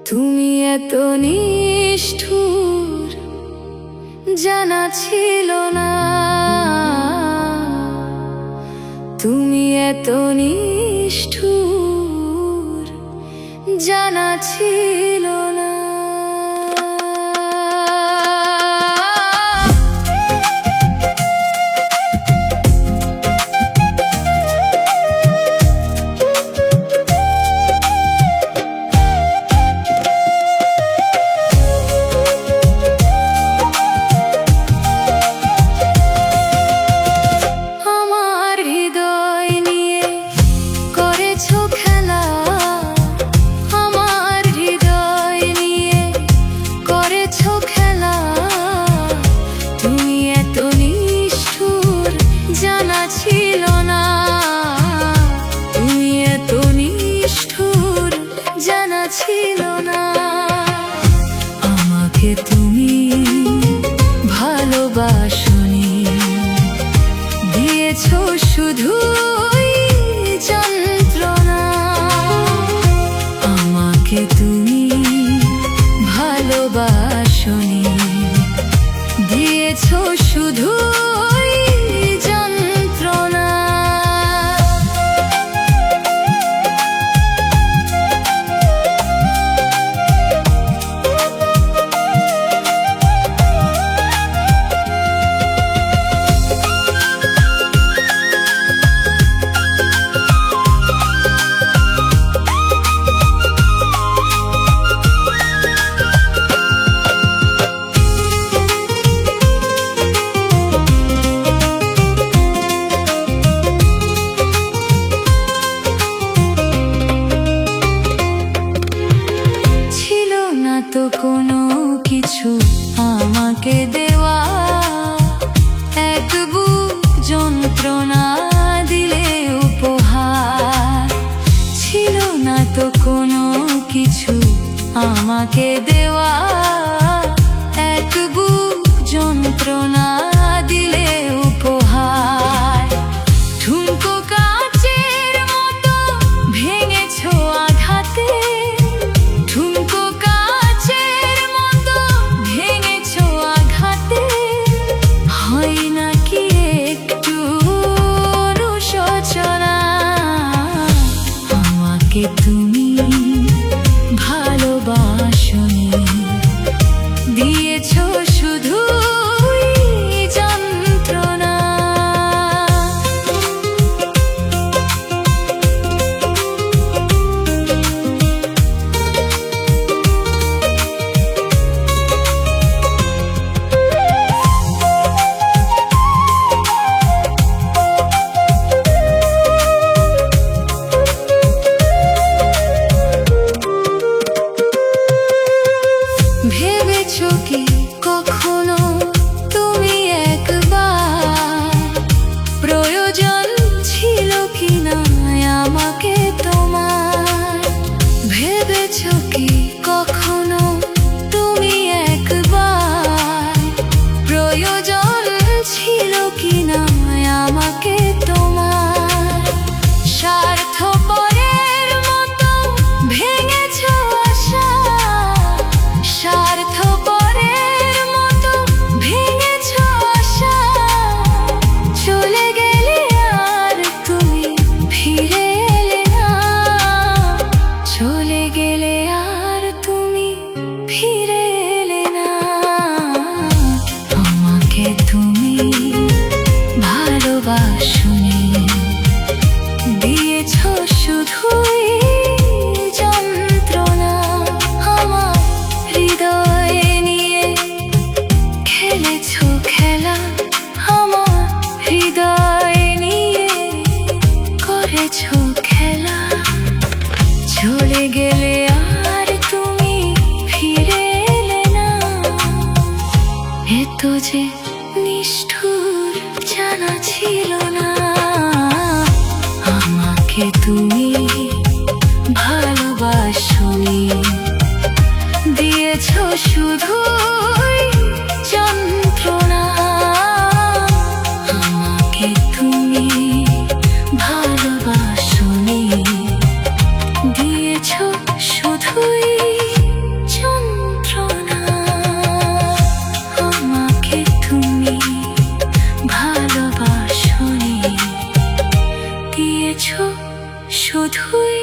তুমি এত নিষ্ঠুর জানা ছিল না, তুমি এত নিষ্ঠুর জানা ছিল না। ছিল না আমাকে তুমি ভালোবাসনি, দিয়েছো শুধুই যন্ত্রণা। আমাকে তুমি ভালোবাসনি, দিয়েছো শুধুই যন্ত্রণা। তো কোনো কিছু আমাকে দেওয়া, এক বুক যন্ত্রণা দিলে উপহার। ছিল না তো কোনো কিছু আমাকে দেওয়া, এক বুক যন্ত্রণা দিলে উপহার। ঠুনকো কাচের মতো ভেঙেছো আঘাতে, ঠুনকো তুমি ভালোবাসনি, দিয়েছো শুধুই যন্ত্রণা। ভেবেছো কি কখনো তুমি একবার, প্রয়োজন ছিল কিনা আমাকে তোমার? ভেবেছো কি কখনো তুমি একবার, প্রয়োজন ছিল কিনা আমাকে তোমার? স্বার্থপরের মতো ভেঙেছো আশা, স্বার্থপরের মতো ভেঙেছো আশা। চলে গেলে আর তুমি ফিরে এলে না, চলে গেলে আর তুমি ফিরে এলে না। আমাকে তুমি ভালোবাসনি, দিয়েছো শুধুই যন্ত্রণা। আমার হৃদয় নিয়ে খেলেছো খেলা, আমার হৃদয় নিয়ে করেছো খেলা। চলে গেলে আর তুমি ফিরে এলে না, এত যে নিষ্ঠুর জানা ছিল না। আমাকে তুমি ভালোবাসনি, দিয়েছো শুধুই যন্ত্রণা। আমাকে তুমি ভালোবাসনি। শুধুই